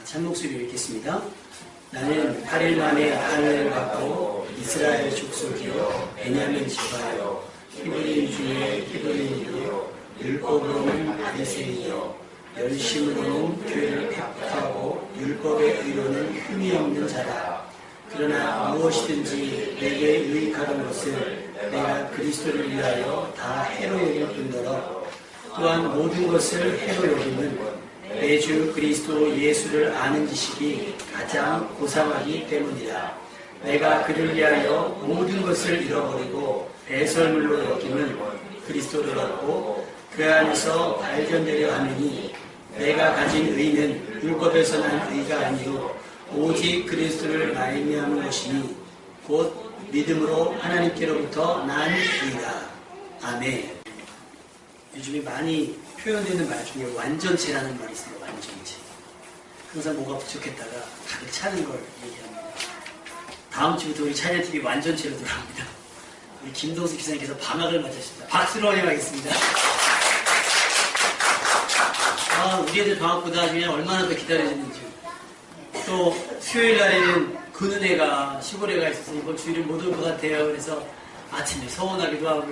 찬목소리를 읽겠습니다. 나는 8일 만에 하늘을 받고 이스라엘 족속이요 베냐민 지파요 히브리인 중에 히브리인이요 율법으로는 바리새인이요 열심으로는 교회를 폐하고 율법의 의로는 흠이 없는 자라. 그러나 무엇이든지 내게 유익하던 것을 내가 그리스도를 위하여 다 해로 여길 뿐더러 또한 모든 것을 해로 여김은 내 주 그리스도 예수를 아는 지식이 가장 고상하기 때문이다. 내가 그를 위하여 모든 것을 잃어버리고 배설물로 여김은 그리스도를 얻고 그 안에서 발견되려 하느니 내가 가진 의는 율법에서 난 의가 아니요 오직 그리스도를 말미암은 것이니 곧 믿음으로 하나님께로부터 난 의다. 아멘. 요즘에 많이 표현되는 말 중에 완전체라는 말이 있어요. 완전체. 항상 뭐가 부족했다가 가득 차는 걸 얘기합니다. 다음 주부터 우리 차이나TV 완전체로 돌아옵니다. 우리 김동수 기사님께서 방학을 맞으십니다. 박수로 환영하겠습니다. 우리 애들 방학보다 그냥 얼마나 더 기다려졌는지. 또 수요일 날에는 근은혜가 시골에 가 있어서 이번 주일은 못 올 것 같아요. 그래서 아침에 서운하기도 하고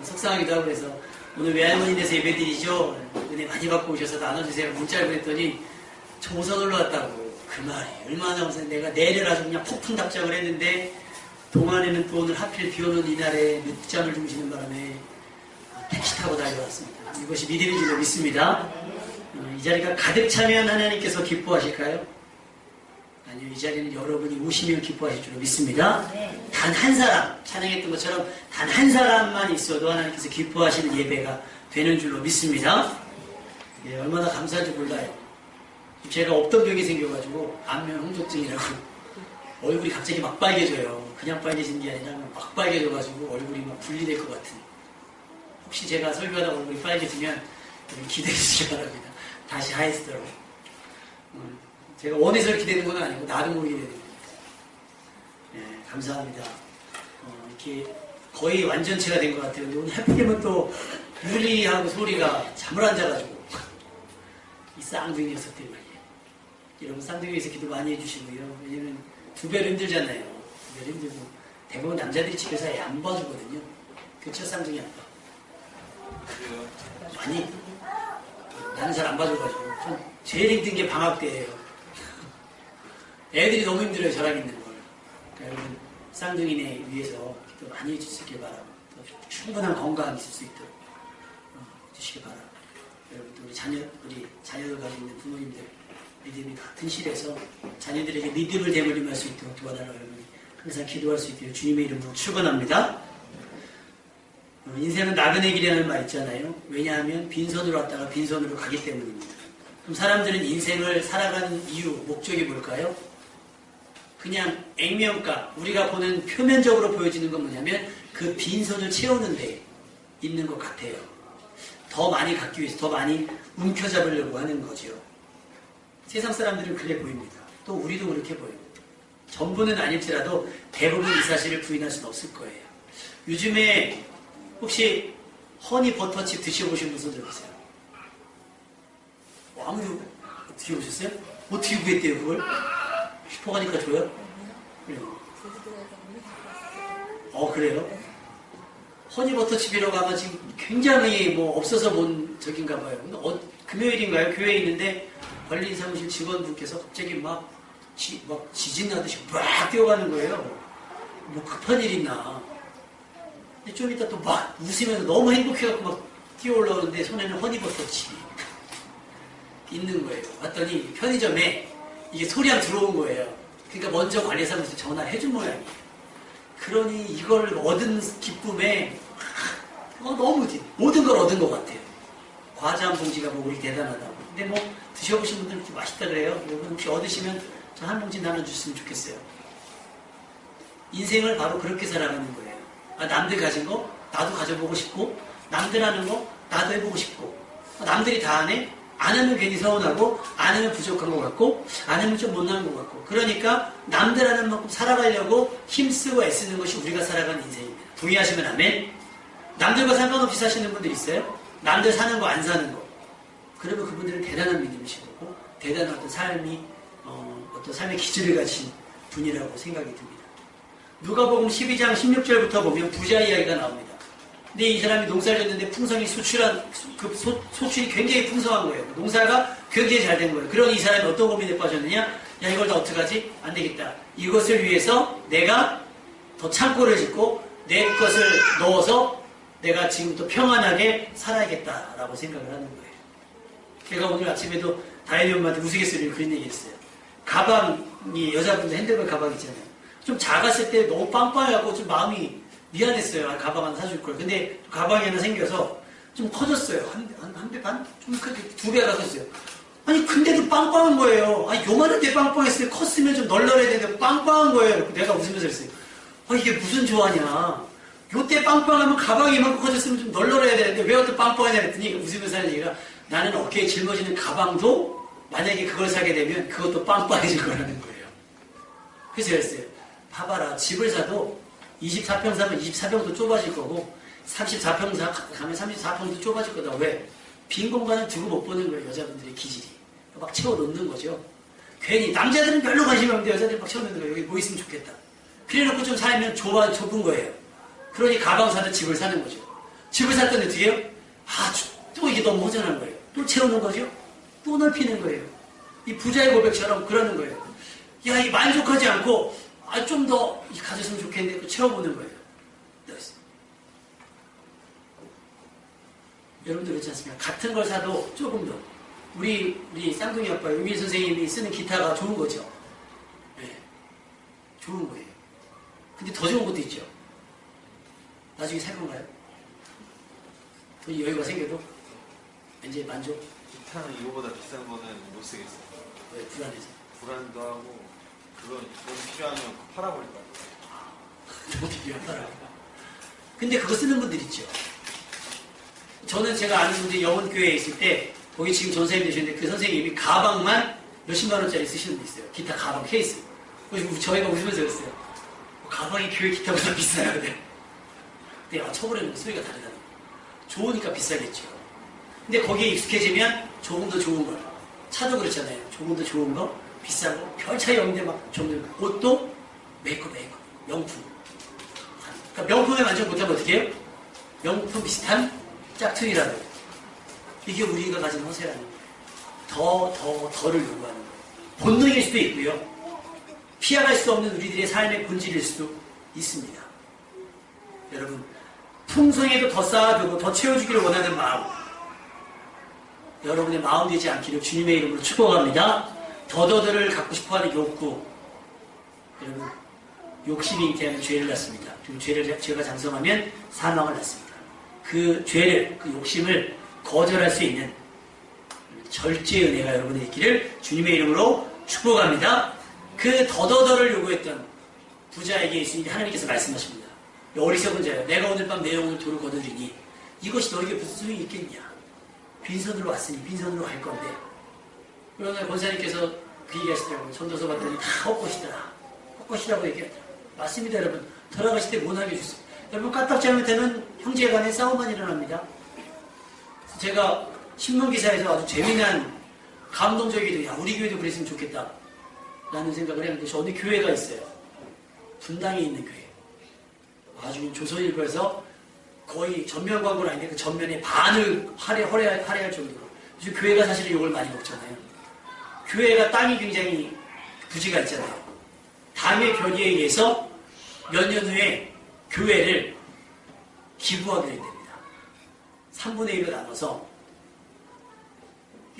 속상하기도 하고 그래서 오늘 외할머니네서 예배드리죠. 은혜 많이 받고 오셔서 나눠주세요. 문자를 보냈더니 조선 올라왔다고. 그 말이 얼마나 무슨 내가 내일 아주 그냥 폭풍 답장을 했는데 동안에는 또 오늘 하필 비 오는 이날에 늦잠을 주무시는 바람에 택시 타고 달려왔습니다. 이것이 믿음인 줄로 믿습니다. 이 자리가 가득 차면 하나님께서 기뻐하실까요? 아니요, 이 자리는 여러분이 오시면 기뻐하실 줄로 믿습니다. 단 한 사람, 찬양했던 것처럼 단 한 사람만 있어도 하나님께서 기뻐하시는 예배가 되는 줄로 믿습니다. 예, 얼마나 감사한지 몰라요. 제가 없던 병이 생겨가지고 안면 홍조증이라고 얼굴이 갑자기 막 빨개져요. 그냥 빨개진 게 아니라 막 빨개져가지고 얼굴이 막 분리될 것 같은. 혹시 제가 설교하다 얼굴이 빨개지면 기대해 주시기 바랍니다. 다시 하얘지도록. 제가 원해서 이렇게 되는 건 아니고 나도 모르게 되는 겁니다. 예, 감사합니다. 이렇게 거의 완전체가 된 것 같아요. 근데 오늘 하필이면 또 유리하고 소리가 잠을 안 자가지고 이 쌍둥이 녀석들 말이에요. 여러분 쌍둥이에서 기도 많이 해주시고요. 왜냐면 두 배로 힘들잖아요. 두 배로 힘들고 대부분 남자들이 집에서 애 안 봐주거든요. 그쵸 쌍둥이 아빠? 많이 나는 잘 안 봐줘가지고 좀 제일 힘든 게 방학 때예요. 애들이 너무 힘들어요. 저랑 있는 걸. 그러니까 여러분 쌍둥이네 위해서 기도 많이 해주시길 바라고 또 충분한 건강이 있을 수 있도록 해주시길 바라고 여러분 우리 자녀들 가지고 있는 부모님들 믿음이 같은 실에서 자녀들에게 믿음을 되물림할 수 있도록 도와달라고 여러분이 항상 기도할 수 있도록 주님의 이름으로 축원합니다. 인생은 나그네 길이라는 말 있잖아요. 왜냐하면 빈손으로 왔다가 빈손으로 가기 때문입니다. 그럼 사람들은 인생을 살아가는 이유, 목적이 뭘까요? 그냥 액면가, 우리가 보는 표면적으로 보여지는 건 뭐냐면 그 빈손을 채우는 데 있는 것 같아요. 더 많이 갖기 위해서 더 많이 움켜잡으려고 하는 거죠. 세상 사람들은 그래 보입니다. 또 우리도 그렇게 보여요. 전부는 아닐지라도 대부분 이 사실을 부인할 수는 없을 거예요. 요즘에 혹시 허니 버터칩 드셔보신 분 손 들어보세요. 아무도 드셔보셨어요? 어떻게 구했대요 그걸? 슈퍼 가니까 줘요? 그래요. 그래요? 허니 버터칩이라고 아마 지금 굉장히 뭐 없어서 본 적인가 봐요. 근데 금요일인가요? 교회에 있는데 관리인 사무실 직원분께서 갑자기 막 지진 나듯이 막 뛰어가는 거예요. 뭐 급한 일 있나? 근데 좀 이따 또 막 웃으면서 너무 행복해갖고 막 뛰어 올라오는데 손에는 허니버터칩이 있는 거예요. 왔더니 편의점에 이게 소리가 들어온 거예요. 그러니까 먼저 관리사무소에 전화해준 모양이에요. 그러니 이걸 얻은 기쁨에 너무 모든 걸 얻은 것 같아요. 과자 한 봉지가 뭐 우리 대단하다고. 근데 뭐 드셔보신 분들은 이렇게 맛있다 그래요. 여러분 혹시 얻으시면 저 한 봉지 나눠주셨으면 좋겠어요. 인생을 바로 그렇게 살아가는 거예요. 남들 가진 거 나도 가져보고 싶고 남들 하는 거 나도 해보고 싶고 남들이 다 하네? 안 하면 괜히 서운하고 안 하면 부족한 것 같고 안 하면 좀 못난 것 같고 그러니까 남들 하는 만큼 살아가려고 힘쓰고 애쓰는 것이 우리가 살아가는 인생입니다. 동의하시면 아멘. 남들과 상관없이 사시는 분들 있어요? 남들 사는 거 안 사는 거 그러면 그분들은 대단한 믿음이신 거고 대단한 어떤 어떤 삶의 기질을 가진 분이라고 생각이 듭니다. 누가복음 12장 16절부터 보면 부자 이야기가 나옵니다. 근데 이 사람이 농사를 졌는데 풍성이 소출이 굉장히 풍성한 거예요. 농사가 굉장히 잘 된 거예요. 그런 이 사람이 어떤 고민에 빠졌느냐? 야, 이걸 다 어떡하지? 안 되겠다. 이것을 위해서 내가 더 창고를 짓고 내 것을 넣어서 내가 지금부터 평안하게 살아야겠다라고 생각을 하는 거예요. 제가 오늘 아침에도 다혜리 엄마한테 우스갯소리를 그런 얘기 했어요. 가방이 여자분들 핸드백 가방 있잖아요. 좀 작았을 때 너무 빵빵해갖고 좀 마음이 미안했어요. 아, 가방 하나 사줄 걸. 근데 가방이 하나 생겨서 좀 커졌어요. 한 배 반? 좀 크게 2배가 컸어요. 아니 근데도 빵빵한 거예요. 아니 요만할 때 빵빵했어요. 컸으면 좀 널널해야 되는데 빵빵한 거예요. 내가 웃으면서 했어요. 아 이게 무슨 조화냐. 요때 빵빵하면 가방이 이만큼 커졌으면 좀 널널해야 되는데 왜 어떤 빵빵하냐 했더니 웃으면서 하는 얘기가 나는 어깨에 짊어지는 가방도 만약에 그걸 사게 되면 그것도 빵빵해질 거라는 거예요. 그래서 그랬어요. 봐봐라. 집을 사도 24평 사면 24평도 좁아질 거고 34평 가면 34평도 좁아질 거다. 왜? 빈 공간을 두고 못 보는 거예요. 여자분들의 기질이. 막 채워놓는 거죠. 괜히 남자들은 별로 관심이 없는데 여자들이 막 채워놓는 거예요. 여기 뭐 있으면 좋겠다. 그래놓고 좀 살면 좁은 거예요. 그러니 가방 사다 집을 사는 거죠. 집을 샀더니 어떻게 해요? 아, 또 이게 너무 허전한 거예요. 또 채우는 거죠. 또 넓히는 거예요. 이 부자의 고백처럼 그러는 거예요. 야, 이 만족하지 않고 아, 좀 더 가졌으면 좋겠는데 또 채워보는 거예요. 여러분들 그렇지 않습니까? 같은 걸 사도 조금 더 우리 쌍둥이 아빠 유민 선생님이 쓰는 기타가 좋은 거죠. 네, 좋은 거예요. 근데 더 좋은 것도 있죠. 나중에 살 건가요? 돈이 여유가 생겨도 이제 만족? 기타는 이거보다 비싼 거는 못 쓰겠어요. 왜? 불안해서. 불안도 하고 그건 돈 필요하면 팔아버릴 거예요. 돈 필요하더라. 근데 그거 쓰는 분들 있죠. 저는 제가 아는 분들이 영혼교회에 있을 때 거기 지금 전사님 되셨는데 그 선생님이 가방만 몇십만 원짜리 쓰시는 분 있어요. 기타 가방 케이스. 그래서 저희가 웃으면서 그랬어요. 가방이 교회 기타보다 비싸요. 근데 처벌에는 소리가 다르다는 거예요. 좋으니까 비싸겠죠. 근데 거기에 익숙해지면 조금 더 좋은 걸. 차도 그렇잖아요. 조금 더 좋은 거, 비싼 거, 별 차이 없는데 막 좋은 거. 옷도 메이크업, 명품. 그러니까 명품에 만족 못하면 어떻게 해요? 명품 비슷한 짝퉁이라도. 이게 우리가 가진 허세라는 거예요. 더를 요구하는 거예요. 본능일 수도 있고요. 피해갈 수 없는 우리들의 삶의 본질일 수도 있습니다. 여러분, 풍성에도 더 쌓아두고 더 채워주기를 원하는 마음. 여러분의 마음 되지 않기를 주님의 이름으로 축복합니다. 더더들을 갖고 싶어하는 욕구. 여러분, 욕심이 잉태하는 죄를 낳습니다. 그리고 죄가 장성하면 사망을 낳습니다. 그 죄를, 그 욕심을 거절할 수 있는 절제의 은혜가 여러분의 있기를 주님의 이름으로 축복합니다. 그 더더더를 요구했던 부자에게 예수님이 하나님께서 말씀하십니다. 어리석은 자여, 내가 오늘 밤 내 영혼을 도로 거두리니 이것이 너에게 무슨 소용이 있겠냐. 빈손으로 왔으니 빈손으로 갈 건데. 그러나 권사님께서 그 얘기 하시더라고요. 전도서 봤더니 다 헛것이더라. 헛것이라고 얘기하더라. 맞습니다, 여러분. 돌아가실 때 못하게 해주세요. 여러분, 까딱지 하면 되는 형제 간의 싸움만 일어납니다. 제가 신문기사에서 아주 재미난 감동적이기도, 야, 우리 교회도 그랬으면 좋겠다 라는 생각을 했는데, 저 어느 교회가 있어요. 분당에 있는 교회. 아주 조선일보에서 거의 전면 광고는 아닌데 그 전면에 반을 할애할 정도로. 요즘 교회가 사실은 욕을 많이 먹잖아요. 교회가 땅이 굉장히 부지가 있잖아요. 당의 결의에 의해서 몇 년 후에 교회를 기부하게 됩니다. 3분의 1로 나눠서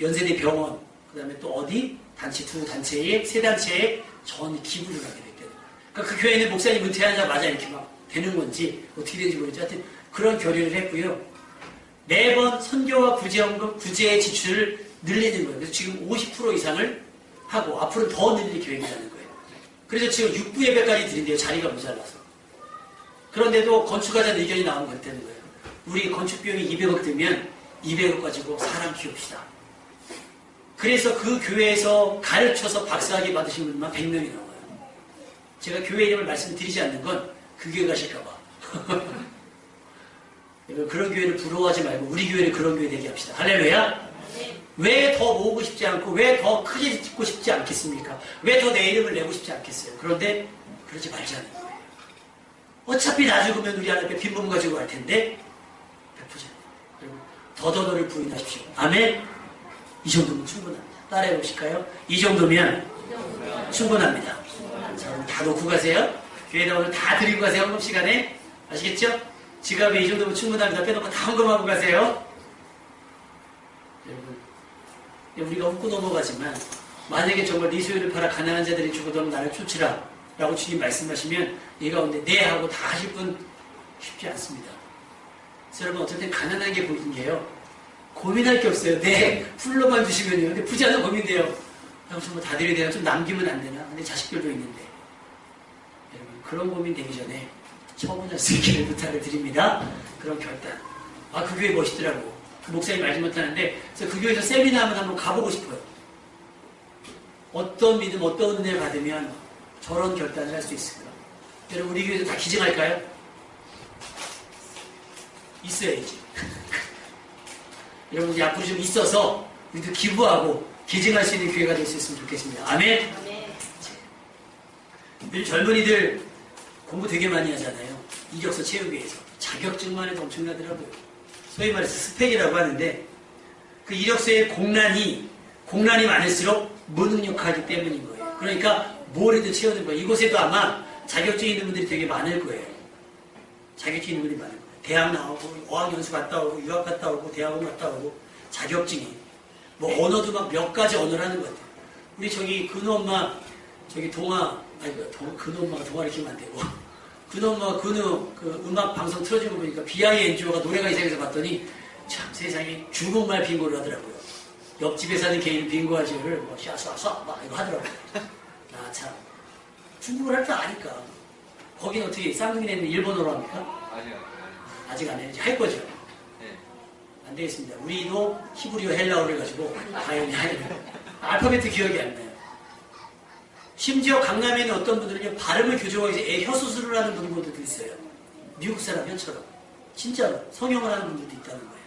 연세대 병원, 그 다음에 또 어디? 단체, 두 단체에, 세 단체에 전 기부를 하게 됐대요. 그러니까 그 교회는 목사님 은퇴하자마자 이렇게 막 되는 건지 어떻게 되는지 모르겠지. 하여튼 그런 결의를 했고요. 매번 선교와 구제연금, 구제의 지출을 늘리는 거예요. 그래서 지금 50% 이상을 하고 앞으로 더 늘릴 계획이라는 거예요. 그래서 지금 6부 예배까지 드린대요. 자리가 모자라서. 그런데도 건축하자는 의견이 나온 것 같다는 거예요. 우리 건축 비용이 200억 들면 200억 가지고 사람 키웁시다. 그래서 그 교회에서 가르쳐서 박사학위 받으신 분만 100명이 나와요. 제가 교회 이름을 말씀드리지 않는 건 그 교회 가실까봐. 그런 교회를 부러워하지 말고 우리 교회를 그런 교회 되게 합시다. 할렐루야. 왜 더 모으고 싶지 않고 왜 더 크게 짓고 싶지 않겠습니까? 왜 더 내 이름을 내고 싶지 않겠어요? 그런데 그러지 말자는 거예요. 어차피 나 죽으면 우리 하나님께 빈몸 가지고 갈 텐데 베푸자. 그리고 더더더를 부인하십시오. 아멘. 이 정도면 충분합니다. 따라해 보실까요? 이 정도면 충분합니다. 자, 오늘 다 놓고 가세요. 교회에다 오늘 다 드리고 가세요. 헌금 시간에. 아시겠죠? 지갑에 이 정도면 충분합니다. 빼놓고 다 헌금하고 가세요. 여러분, 우리가 웃고 넘어가지만 만약에 정말 네 소유를 팔아 가난한 자들이 죽어도는 나를 쫓으라 라고 주님 말씀하시면 이 가운데 네 하고 다 하실 분 쉽지 않습니다. 그래서 여러분 어떨 땐 가난한 게 보이는 게요. 고민할 게 없어요. 네, 풀로만 주시면요. 근데 부자는 고민돼요. 정말 다 드려야 되나? 좀 남기면 안 되나? 근데 자식들도 있는데. 여러분, 그런 고민 되기 전에 처분할 수 있기를 부탁을 드립니다. 그런 결단. 아, 그 교회 멋있더라고. 그 목사님 알지 못하는데, 그래서 그 교회에서 세미나 한번 가보고 싶어요. 어떤 믿음, 어떤 은혜를 받으면 저런 결단을 할 수 있을까? 여러분, 우리 교회에서 다 기증할까요? 있어야지. 여러분, 이제 앞으로 좀 있어서 우리도 기부하고 기증할 수 있는 기회가 될 수 있으면 좋겠습니다. 아멘? 요즘 젊은이들 공부 되게 많이 하잖아요. 이력서 채우기 위해서. 자격증만 해도 엄청나더라고요. 소위 말해서 스펙이라고 하는데 그 이력서의 공란이 많을수록 무능력하기 때문인 거예요. 그러니까 뭘 해도 채우는 거예요. 이곳에도 아마 자격증 있는 분들이 되게 많을 거예요. 자격증 있는 분들이 많을 거예요. 대학 나오고 어학연수 갔다 오고 유학 갔다 오고 대학원 갔다 오고 자격증이 뭐 언어도 막 몇 가지 언어를 하는 것 같아요. 우리 저기 근우 엄마 저기 동화 아니 근우 엄마가 동화를 키우면 안 되고 근우 엄마가 근우 그 음악 방송 틀어준 거 보니까 BINGO가 노래가 이상해서 봤더니 참 세상에 중국말 빙고를 하더라고요. 옆집에 사는 개인 빙고하지를 뭐 샤샤샤 막 이거 하더라고요. 아 참 중국을 할 줄 아니까 거기는 어떻게 쌍둥이네는 일본어로 합니까? 아직 안 해야지. 할 거죠? 네. 안 되겠습니다. 우리도 히브리어 헬라어를 가지고 당연히 하려면 알파벳도 기억이 안 나요. 심지어 강남에 있는 어떤 분들은요, 발음을 교정하기 위해서 혀 수술을 하는 분들도 있어요. 미국 사람 현처럼. 진짜로. 성형을 하는 분들도 있다는 거예요.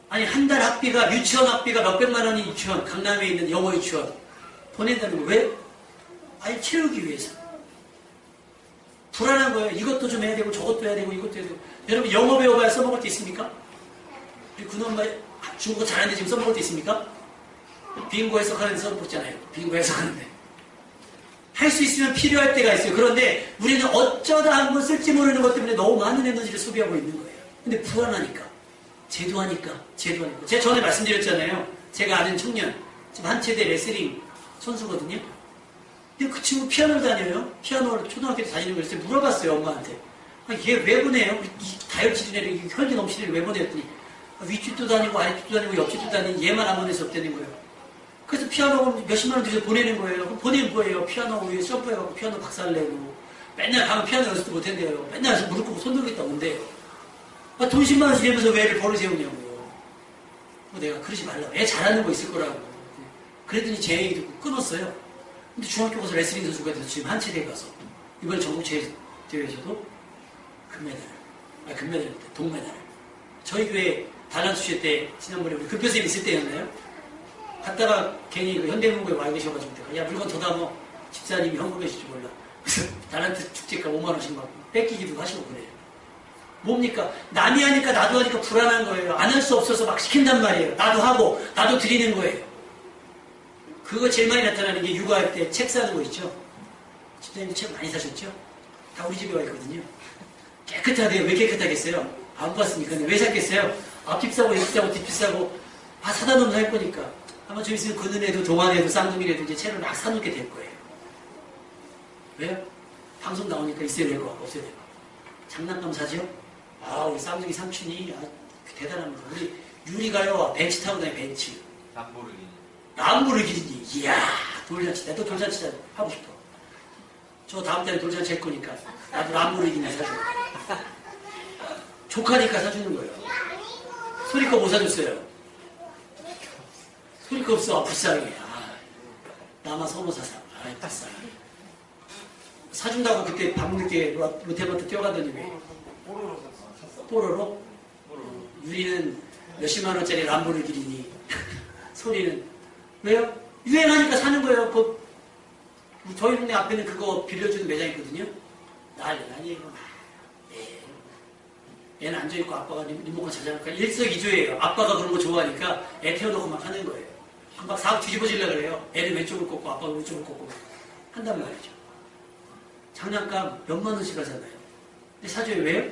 아니, 한 달 학비가, 유치원 학비가 몇백만 원인 유치원, 강남에 있는 영어 유치원 보낸다는 거. 왜? 아니, 채우기 위해서. 불안한 거예요. 이것도 좀 해야 되고 저것도 해야 되고 이것도 해야 되고. 여러분 영어 배워봐야 써먹을 때 있습니까? 우리 그놈마 중국어 잘하는데 지금 써먹을 때 있습니까? 빙고 해석하는데 써먹잖아요. 빙고 해석하는데. 할 수 있으면 필요할 때가 있어요. 그런데 우리는 어쩌다 한번 쓸지 모르는 것 때문에 너무 많은 에너지를 소비하고 있는 거예요. 근데 불안하니까. 제도하니까. 제가 전에 말씀드렸잖아요. 제가 아는 청년. 지금 한체대 레슬링 선수거든요. 근데 그 친구 피아노를 다녀요. 피아노를 초등학교 때 다니는 걸 물어봤어요, 엄마한테. 아, 얘 왜 보내요? 이 다혈질이네, 이 혈기 넘치는 왜 보내요? 했더니 윗집도 다니고 아랫집도 다니고 옆집도 다니고 얘만 안 보낼 수 없다는 거예요. 그래서 피아노 몇십만 원 들여서 보내는 거예요. 그럼 보내면 뭐예요? 피아노 위에 점프해갖고 피아노 박살을 내고 맨날 가면 피아노 연습도 못한대요. 맨날 무릎 꿇고 손 들고 있다 온대요. 아, 돈 10만 원씩 내면서 왜 애를 버릇세우냐고요. 내가 그러지 말라고. 애 잘하는 거 있을 거라고. 그랬더니 제 얘기 듣고 끊었어요. 근데 중학교 가서 레슬링 선수가 돼서 지금 한체대에 가서 이번 전국체육대회에서도 금메달, 동메달. 저희 교회 달란수시회 때 지난번에 우리 급교수님 있을 때였나요? 갔다가 괜히 그 현대문고에 와 계셔가지고 야 물건 더 담어 집사님이 헌금해 줄지 몰라. 그래서 달란트 축제가 5만 원씩 막 뺏기기도 하시고 그래요. 뭡니까? 남이 하니까 나도 하니까 불안한 거예요. 안 할 수 없어서 막 시킨단 말이에요. 나도 하고 나도 드리는 거예요. 그거 제일 많이 나타나는 게 육아할 때 책 사는 거 있죠? 집사님도 책 많이 사셨죠? 다 우리 집에 와 있거든요. 깨끗하대요. 왜 깨끗하겠어요? 안 봤으니까. 왜 샀겠어요? 앞집 사고, 옆집 사고, 뒷집 사고. 아, 사다 놓으면 살 거니까. 아마 좀 있으면 그는애도, 동안애도, 쌍둥이래도 이제 채를 막 사놓게 될 거예요. 왜요? 방송 나오니까 있어야 될 것 같고, 없어야 될 것 같고. 장난감 사죠? 아, 우리 쌍둥이 삼촌이 대단합니다. 우리 유리가요, 벤치 타고 다녀, 벤치. 람보르기니. 이야, 돌잔치. 나도 돌잔치 하고 싶어. 저 다음 달에 돌잔치 할 거니까 나도 람보르기니 사줘. 조카니까 사주는 거예요. 소리 거 뭐 사줬어요? 소리 거 없어. 불쌍해. 아, 나만 선호 사사. 아, 불쌍해. 사준다고 그때 밤늦게 롯데마트 뛰어가더니 왜? 뽀로로? 유리는 몇십만 원짜리 람보르기니 소리는. 왜요? 유행하니까 사는 거예요. 저희 동네 앞에는 그거 빌려주는 매장 있거든요. 난리 아니에요. 애는 앉아있고 아빠가 리모컨 찾아니까 일석이조예요. 아빠가 그런 거 좋아하니까 애 태워놓고 막 하는 거예요. 막 싹 뒤집어지려고 그래요. 애는 왼쪽을 꽂고 아빠가 왼쪽을 꽂고 한단 말이죠. 장난감 몇만 원씩 하잖아요. 근데 사줘요. 왜요?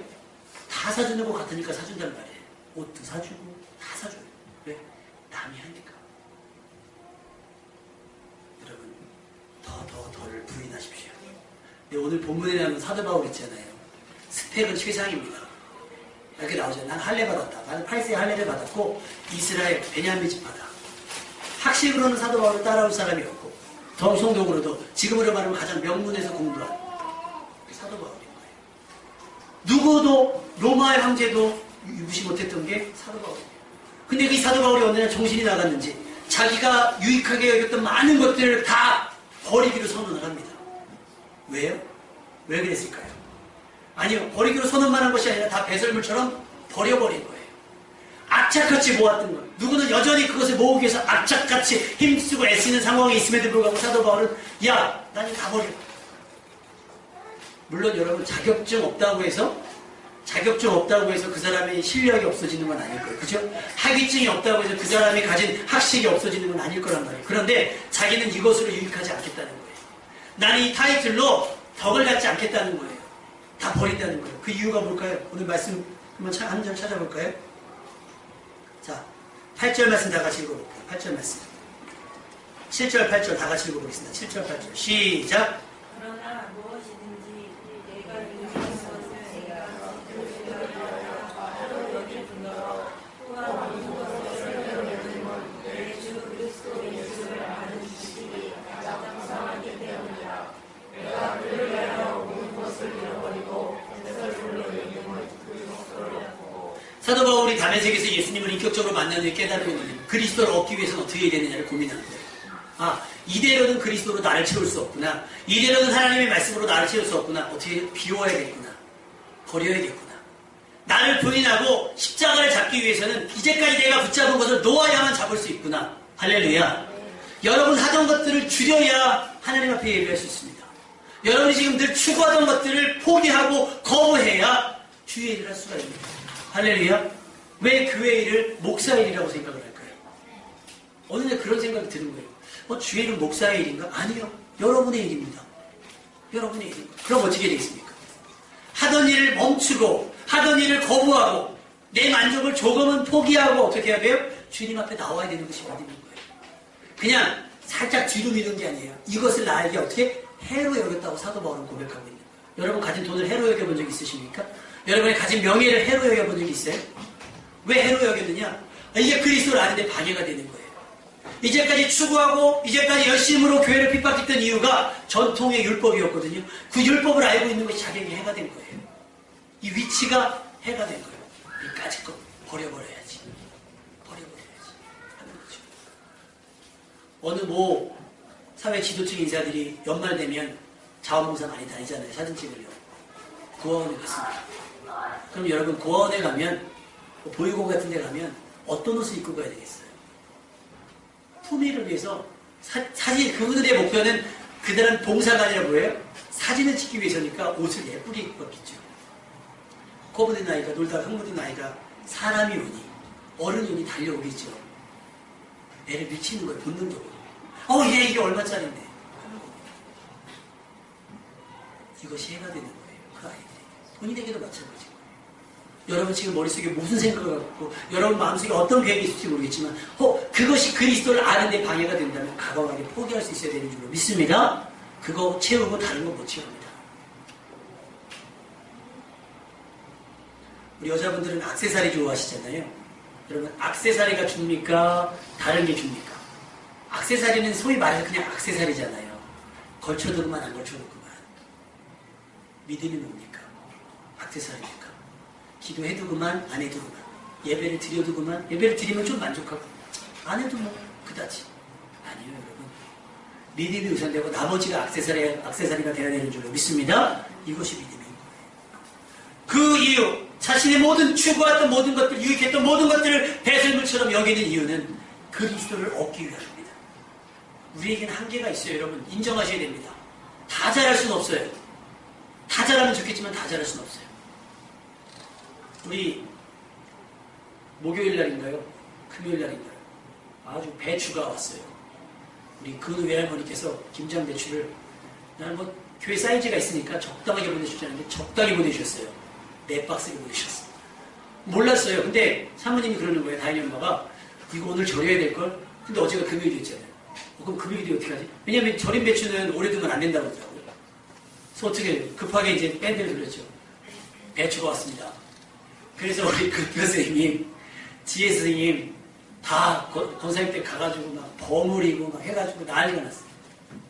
다 사주는 거 같으니까 사준단 말이에요. 옷도 사주고 다 사줘요. 왜? 남이 하니까. 여러분 덜 부인하십시오. 근데 오늘 본문에 나오는 사도 바울 있잖아요. 스펙은 최상입니다. 이렇게 나오죠. 난 할례 받았다. 나는 8세에 할례를 받았고 이스라엘 베냐민 지파다. 학식으로는 사도 바울을 따라올 사람이 없고 정성적으로도 지금으로 말하면 가장 명문에서 공부한 사도 바울인 거예요. 누구도 로마의 황제도 무시 못했던 게 사도 바울이에요. 근데 그 사도 바울이 어느 날 정신이 나갔는지 자기가 유익하게 여겼던 많은 것들을 다 버리기로 선언을 합니다. 왜요? 왜 그랬을까요? 아니요. 버리기로 선언만 한 것이 아니라 다 배설물처럼 버려버린 거예요. 악착같이 모았던 것. 누구는 여전히 그것을 모으기 위해서 악착같이 힘쓰고 애쓰는 상황에 있음에도 불구하고 사도 바울은 야, 난 이거 다 버려. 물론 여러분 자격증 없다고 해서 그 사람의 실력이 없어지는 건 아닐 거예요. 그죠? 학위증이 없다고 해서 그 사람이 가진 학식이 없어지는 건 아닐 거란 말이에요. 그런데 자기는 이것으로 유익하지 않겠다는 거예요. 나는 이 타이틀로 덕을 갖지 않겠다는 거예요. 다 버린다는 거예요. 그 이유가 뭘까요? 오늘 말씀 한번 한 절 찾아볼까요? 자, 8절 말씀 다 같이 읽어볼게요. 8절 말씀. 7절, 8절 다 같이 읽어보겠습니다. 7절, 8절. 시작. 그러나 무엇이든지 내가 유익한 것을 내가 바로 여길 뿐더러 또한 모든 것을 여기는 내 주 그리스도 예수를 아는 지식이 가장 우상하기 때문이라. 내가 그를 위하여 모든 것을 잃어버리고 배설물로 여김을 그리스도로. 사도 바울이 다메섹에서 예수님을 인격적으로 만난 후에 깨달은 일은 그리스도를 얻기 위해서는 어떻게 해야 되느냐를 고민하는 거예요. 아, 이대로는 그리스도로 나를 채울 수 없구나. 이대로는 하나님의 말씀으로 나를 채울 수 없구나. 어떻게 비워야겠구나. 버려야겠구나. 나를 부인하고 십자가를 잡기 위해서는 이제까지 내가 붙잡은 것을 놓아야만 잡을 수 있구나. 할렐루야. 여러분 하던 것들을 줄여야 하나님 앞에 예배할 수 있습니다. 여러분이 지금 늘 추구하던 것들을 포기하고 거부해야 주의 일을 할 수가 있습니다. 할렐루야. 왜 교회 일을 목사 일이라고 생각을 할까요? 어느 날 그런 생각이 드는 거예요. 주의 일은 목사의 일인가? 아니요. 여러분의 일입니다. 여러분의 일입니다. 그럼 어떻게 되겠습니까? 하던 일을 멈추고 하던 일을 거부하고 내 만족을 조금은 포기하고 어떻게 해야 돼요? 주님 앞에 나와야 되는 것이 믿음인 거예요. 그냥 살짝 뒤로 미는 게 아니에요. 이것을 나에게 어떻게 해로 여겼다고 사도 바울은 고백하고 있는 거예요. 여러분 가진 돈을 해로 여겨본 적 있으십니까? 여러분이 가진 명예를 해로 여겨본 적 있어요? 왜 해로 여겼느냐? 이게 그리스도를 아는데 방해가 되는 거예요. 이제까지 추구하고 이제까지 열심으로 교회를 핍박했던 이유가 전통의 율법이었거든요. 그 율법을 알고 있는 것이 자기에게 해가 된 거예요. 이 위치가 해가 된 거예요. 이까짓 거 버려버려야지. 버려버려야지 하는 거죠. 어느 사회 지도층 인사들이 연말 되면 자원봉사 많이 다니잖아요. 사진 찍으려고. 구원에 갔습니다. 그럼 여러분 구원에 가면 보육원 같은 데 가면 어떤 옷을 입고 가야 되겠어요? 품위를 위해서 사진 그분들의 목표는 그들은 봉사가 아니라 뭐예요? 사진을 찍기 위해서니까 옷을 예쁘게 입고 갔겠죠. 코 묻은 아이가 놀다가 흙 묻은 아이가 사람이 오니 어른이 오니 달려오겠죠. 애를 미치는 거예요. 본능적으로. 얘 이게 얼마짜린데 하는 겁니다. 이것이 해가 되는 거예요. 그 아이들이. 본인에게도 마찬가지고. 여러분 지금 머릿속에 무슨 생각을 갖고 여러분 마음속에 어떤 계획이 있을지 모르겠지만 그것이 그리스도를 아는데 방해가 된다면 과감하게 포기할 수 있어야 되는 줄로 믿습니다. 그거 채우고 다른 거 못 채웁니다. 우리 여자분들은 액세서리 좋아하시잖아요. 여러분 액세서리가 줍니까? 다른 게 줍니까? 액세서리는 소위 말해서 그냥 액세서리잖아요. 걸쳐두고만 안 걸쳐두고만. 믿음이 뭡니까? 액세서리입니까? 기도해두고만 안 해두고만. 예배를 드려두고만. 예배를 드리면 좀 만족하고 안 해도 그다지. 아니에요 여러분. 믿음이 우선되고 나머지가 액세서리가 되어야 되는 줄로 믿습니다. 이것이 믿음인 거예요. 그 이유 자신의 모든 추구했던 모든 것들 유익했던 모든 것들을 배설물처럼 여기는 이유는 그리스도를 얻기 위함입니다. 우리에게는 한계가 있어요. 여러분 인정하셔야 됩니다. 다 잘할 수는 없어요. 다 잘하면 좋겠지만 다 잘할 수는 없어요. 우리 목요일 날인가요? 금요일 날인가요? 아주 배추가 왔어요. 우리 근우 외할머니께서 김장 배추를 나는 뭐 교회 사이즈가 있으니까 적당하게 보내주자는데 적당히 보내주셨어요. 4박스를 보내주셨어요. 몰랐어요. 근데 사모님이 그러는 거예요. 다인이 엄마가 이거 오늘 절여야 될걸? 근데 어제가 금요일이었잖아요. 그럼 금요일이 어떻게 하지? 왜냐면 절인 배추는 오래 두면 안 된다고 그러더라고요. 그래서 어떻게 급하게 이제 밴드를 돌렸죠. 배추가 왔습니다. 그래서 우리 그 선생님, 지혜 선생님 다 권사님 때 가가지고 막 버무리고 막 해가지고 난리가 났어요.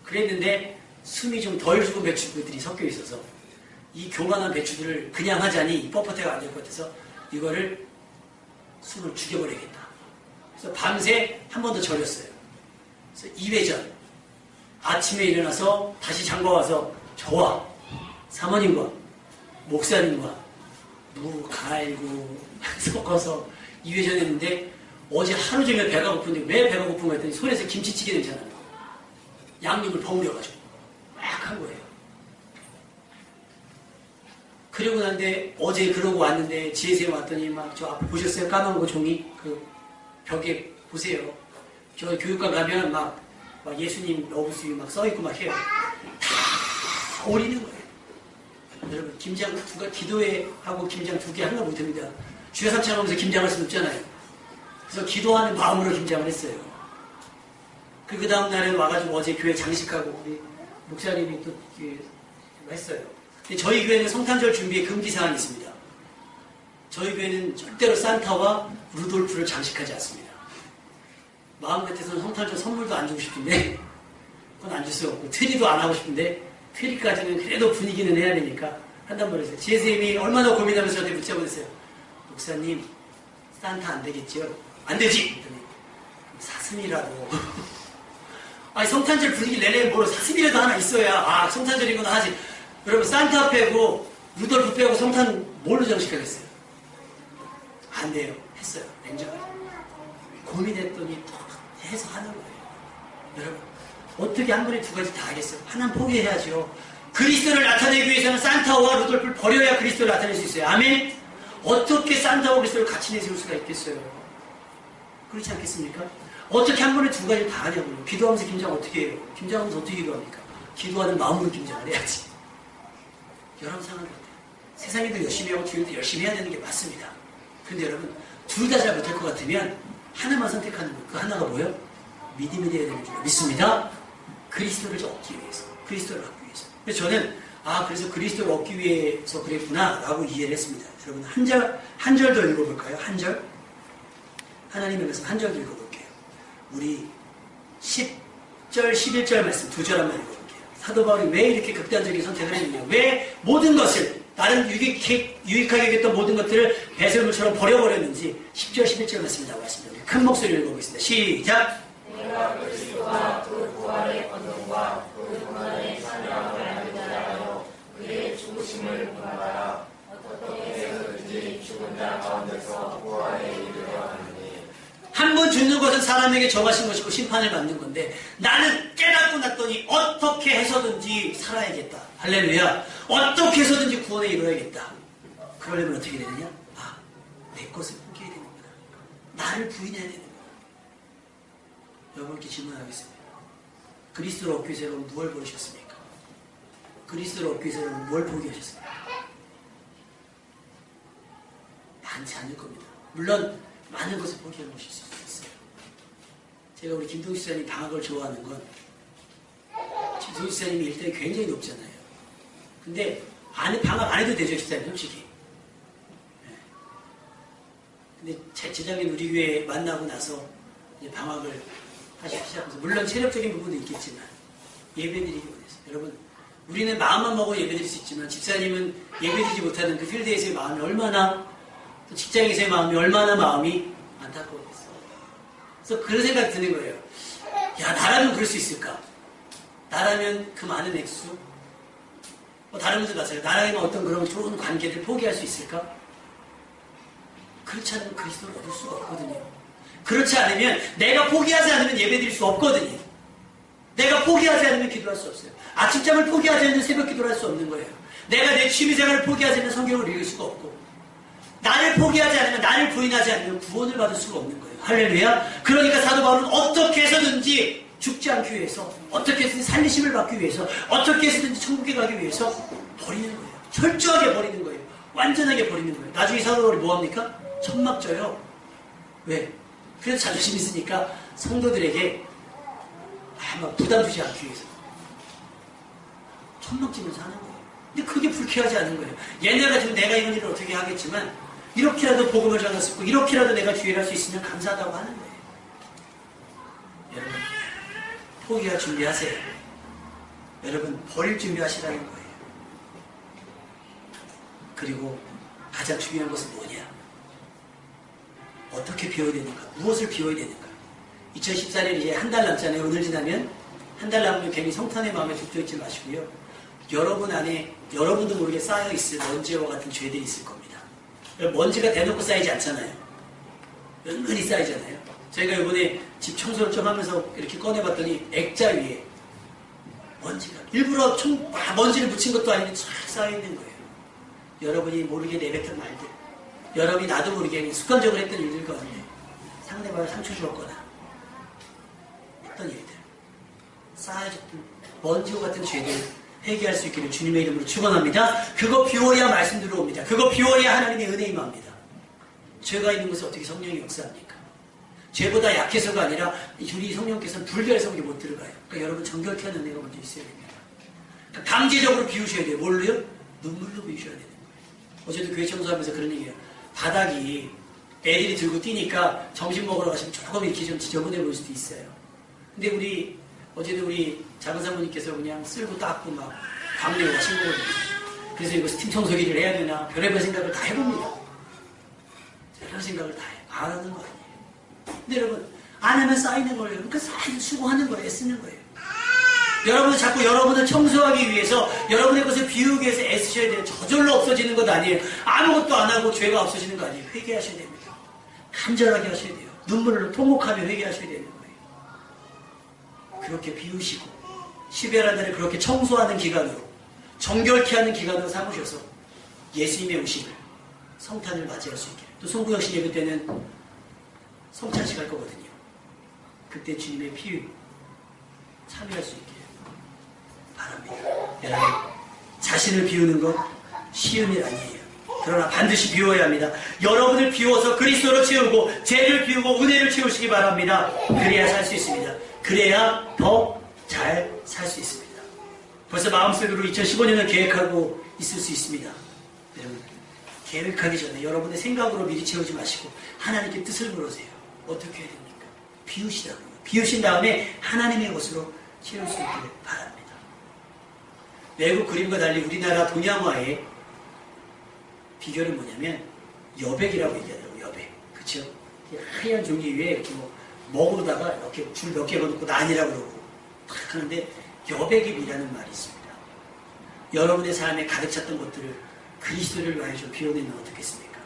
그랬는데 숨이 좀 덜 죽은 배추들이 섞여 있어서 이 교만한 배추들을 그냥 하자니 뻣뻣해가 안 될 것 같아서 이거를 숨을 죽여버리겠다. 그래서 밤새 한 번 더 절였어요. 그래서 2회전 아침에 일어나서 다시 장봐와서 저와 사모님과 목사님과 무 갈고 섞어서 2회전 했는데 어제 하루 종일 배가 고픈데 왜 배가 고픈가 했더니 손에서 김치찌개 냄새 나는 거예요. 양념을 버무려가지고 막 한 거예요. 그러고 난데 어제 그러고 왔는데 지혜쌤 왔더니 막 저 앞에 보셨어요? 까만 거 종이 그 벽에 보세요. 저 교육관 가면 막 예수님 러브스위 막 써있고 막 해요. 다 올리는 거예요. 여러분 김장 기도회 하고 김장 2개 하나 못합니다. 주여 삼창하면서 김장할 수는 없잖아요. 그래서 기도하는 마음으로 김장을 했어요. 그 다음 날에 와가지고 어제 교회 장식하고 우리 목사님이 또 했어요. 근데 저희 교회는 성탄절 준비에 금기사항이 있습니다. 저희 교회는 절대로 산타와 루돌프를 장식하지 않습니다. 마음 같아서는 성탄절 선물도 안 주고 싶은데 그건 안 줄 수 없고 트리도 안 하고 싶은데 트리까지는 그래도 분위기는 해야 되니까 한단 말이었어요. 지혜쌤이 얼마나 고민하면서 저한테 붙잡아냈어요. 목사님 산타 안 되겠지요? 안 되지! 사슴이라도 아니 성탄절 분위기 내내 뭐로 사슴이라도 하나 있어야 성탄절이구나 하지. 여러분 산타 빼고 루돌프 빼고 성탄 뭘로 장식하겠어요? 안 돼요. 했어요. 냉정하게. 고민했더니 또 해서 하는 거예요. 여러분 어떻게 한 번에 2가지 다 하겠어요? 하나는 포기해야죠. 그리스도를 나타내기 위해서는 산타와 루돌프를 버려야 그리스도를 나타낼 수 있어요. 아멘? 어떻게 산타와 그리스도를 같이 내세울 수가 있겠어요? 그렇지 않겠습니까? 어떻게 한 번에 2가지를 다 하냐고요. 기도하면서 김장 어떻게 해요? 김장하면서 어떻게 기도합니까? 기도하는 마음으로 김장을 해야지. 여러분 생각은 어때요? 세상에도 열심히 하고 교회도 열심히 해야 되는 게 맞습니다. 근데 여러분 둘 다 잘 못할 것 같으면 하나만 선택하는 거예요. 그 하나가 뭐예요? 믿음이 되어야 되는 줄 믿습니다. 그리스도를 얻기 위해서. 그리스도를 얻기 위해서. 그래서 저는 그래서 그리스도를 얻기 위해서 그랬구나 라고 이해를 했습니다. 여러분 한 절 더 읽어볼까요? 한 절? 하나님의 말씀 한 절 더 읽어볼게요. 우리 10절 11절 말씀 2절 한번 읽어볼게요. 사도 바울이 왜 이렇게 극단적인 선택을 했느냐, 왜 모든 것을 나름 유익하게 여겼던 모든 것들을 배설물처럼 버려버렸는지 10절 11절 말씀 나와 있습니다. 큰 목소리로 읽어보겠습니다. 시작. 내가 그리스도와 그 부활의 권능과 그 고난의 찬양을 알는 자라요. 그의 죽으심을 받아라. 어떻게 해서든지 죽은 자 가운데서 부활에 이르려 하느니. 한 번 죽는 것은 사람에게 정하신 것이고 심판을 받는 건데 나는 깨닫고 났더니 어떻게 해서든지 살아야겠다. 할렐루야. 어떻게 해서든지 구원에 이루어야겠다. 그러려면 어떻게 되느냐? 내 것을 포기해야 되는구나. 나를 부인해야 되는구나. 여러분께 질문하겠습니다. 그리스도를 얻기 위해서 여러분 무엇을 버리셨습니까? 그리스도를 얻기 위해서 여러분 뭘 포기하셨습니까? 많지 않을 겁니다. 물론 많은 것을 포기해 보실 수 있어요. 제가 우리 김동희 지사님 방학을 좋아하는 건 김동희 지사님이 일단이 굉장히 높잖아요. 근데 방학 안 해도 되죠, 지사님 솔직히. 근데 재작년 우리 교회 만나고 나서 이제 방학을 하시기 시작해서 물론 체력적인 부분도 있겠지만 예배드리기 원해서 여러분 우리는 마음만 먹어 예배드릴 수 있지만 집사님은 예배드리지 못하는 그 필드에서의 마음이 얼마나 또 직장에서의 마음이 얼마나 마음이 안타까웠겠어요. 그래서 그런 생각이 드는 거예요. 야, 나라면 그럴 수 있을까? 나라면 그 많은 액수? 다른 분들 마찬가지예요. 나라면 어떤 그런 좋은 관계를 포기할 수 있을까? 그렇지 않으면 그리스도를 얻을 수가 없거든요. 그렇지 않으면 내가 포기하지 않으면 예배드릴 수 없거든요. 내가 포기하지 않으면 기도할 수 없어요. 아침잠을 포기하지 않으면 새벽 기도를 할 수 없는 거예요. 내가 내 취미생활을 포기하지 않으면 성경을 읽을 수가 없고, 나를 포기하지 않으면, 나를 부인하지 않으면 구원을 받을 수가 없는 거예요. 할렐루야. 그러니까 사도 바울은 어떻게 해서든지 죽지 않기 위해서, 어떻게 해서든지 살리심을 받기 위해서, 어떻게 해서든지 천국에 가기 위해서 버리는 거예요. 철저하게 버리는 거예요. 완전하게 버리는 거예요. 나중에 사도 바울이 뭐합니까? 천막 져요. 왜? 그래서 자존심 있으니까 성도들에게 막 부담 주지 않기 위해서 천막 지면서 하는 거예요. 근데 그게 불쾌하지 않은 거예요. 옛날 같으면 내가 이런 일을 어떻게 하겠지만 이렇게라도 복음을 전할 수 있고 이렇게라도 내가 주의를 할 수 있으면 감사하다고 하는 거예요. 여러분, 포기할 준비하세요. 여러분, 버릴 준비하시라는 거예요. 그리고 가장 중요한 것은 뭐냐? 어떻게 비워야 되는가? 무엇을 비워야 되는가? 2014년 이제 한 달 남잖아요. 오늘 지나면 한 달 남으면 괜히 성탄의 마음에 죽도있지 마시고요. 여러분 안에 여러분도 모르게 쌓여있을 먼지와 같은 죄들이 있을 겁니다. 먼지가 대놓고 쌓이지 않잖아요. 은근히 쌓이잖아요. 저희가 이번에 집 청소를 좀 하면서 이렇게 꺼내봤더니 액자 위에 먼지가 일부러 먼지를 묻힌 것도 아닌데 쫙 쌓여있는 거예요. 여러분이 모르게 내뱉은 말들, 여러분이 나도 모르게 습관적으로 했던 일들 가운데 상대방을 상처 주었거나 했던 일들, 쌓여졌던 먼지와 같은 죄들 회개할 수 있기를 주님의 이름으로 축원합니다. 그거 비워야 말씀 들어옵니다. 그거 비워야 하나님의 은혜 임합니다. 죄가 있는 곳에 어떻게 성령이 역사합니까? 죄보다 약해서가 아니라 우리 성령께서는 불결해서 우리 못 들어가요. 그러니까 여러분 정결케 하는 은혜가 먼저 있어야 됩니다. 그러니까 강제적으로 비우셔야 돼요. 뭘로요? 눈물로 비우셔야 되는 거예요. 어제도 교회 청소하면서 그런 얘기예요. 바닥이 애들이 들고 뛰니까 점심 먹으러 가시면 조금 이렇게 좀 지저분해 보일 수도 있어요. 근데 어제도 우리 작은 사모님께서 그냥 쓸고 닦고 막 광내고 하신 거거든요. 그래서 이거 스팀 청소기를 해야 되나 별의별 생각을 다 해봅니다. 별의별 생각을 다 해요. 안 하는 거 아니에요. 근데 여러분, 안 하면 쌓이는 거예요. 그러니까 쌓이는 수고하는 거예요. 애쓰는 거예요. 여러분은 자꾸 여러분을 청소하기 위해서, 여러분의 것을 비우기 위해서 애쓰셔야 돼요. 저절로 없어지는 것 아니에요. 아무것도 안 하고 죄가 없어지는 거 아니에요. 회개하셔야 됩니다. 간절하게 하셔야 돼요. 눈물로 통곡하며 회개하셔야 되는 거예요. 그렇게 비우시고 10여 한 달을 그렇게 청소하는 기간으로, 정결케 하는 기간으로 삼으셔서 예수님의 오심을, 성탄을 맞이할 수 있기를. 또 송구영신 예배 때는 성찬식 할 거거든요. 그때 주님의 피 참여할 수 있기를 바랍니다. 여러분, 자신을 비우는 건 쉬운 일 아니에요. 그러나 반드시 비워야 합니다. 여러분을 비워서 그리스도로 채우고 죄를 비우고 은혜를 채우시기 바랍니다. 그래야 살 수 있습니다. 그래야 더 잘 살 수 있습니다. 벌써 마음속으로 2015년을 계획하고 있을 수 있습니다. 여러분, 계획하기 전에 여러분의 생각으로 미리 채우지 마시고 하나님께 뜻을 물으세요. 어떻게 해야 됩니까? 비우시라고요. 비우신 다음에 하나님의 것으로 채울 수 있기를 바랍니다. 외국 그림과 달리 우리나라 동양화의 비결은 뭐냐면 여백이라고 얘기하더라고요. 여백. 그쵸? 하얀 종이 위에 이렇게 먹으로다가 이렇게 줄 몇 개 넣고 난이라고 그러고 탁 하는데 여백임이라는 말이 있습니다. 여러분의 삶에 가득 찼던 것들을 그리스도를 위하여 좀 비워내면 어떻겠습니까?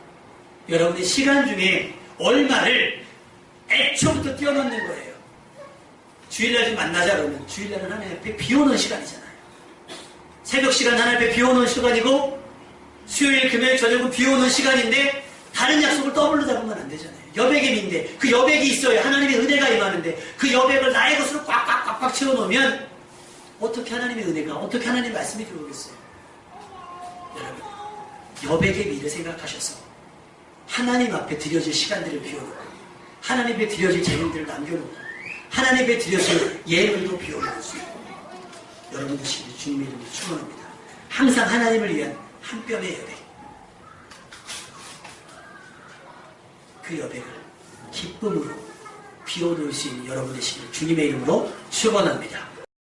여러분의 시간 중에 얼마를 애초부터 띄워넣는 거예요. 주일날 좀 만나자 그러면 주일날은 하나님 앞에 비워놓은 시간이잖아요. 새벽 시간 하나님 앞에 비워놓은 시간이고 수요일, 금요일, 저녁은 비워놓은 시간인데 다른 약속을 더블로 잡으면 안 되잖아요. 여백임인데 그 여백이 있어야 하나님의 은혜가 임하는데 그 여백을 나의 것으로 꽉꽉꽉꽉 채워놓으면 어떻게 하나님의 은혜가, 어떻게 하나님의 말씀이 들어오겠어요? 여러분, 여백의 미를 생각하셔서 하나님 앞에 드려질 시간들을 비워놓고 하나님 앞에 드려질 재능들을 남겨놓고 하나님 앞에 드려질 예물도 비워놓을 수 있고 여러분 되시길 주님의 이름으로 축원합니다. 항상 하나님을 위한 한 뼘의 여백, 그 여백을 기쁨으로 비워놓을 수 있는 여러분 되시길 주님의 이름으로 축원합니다.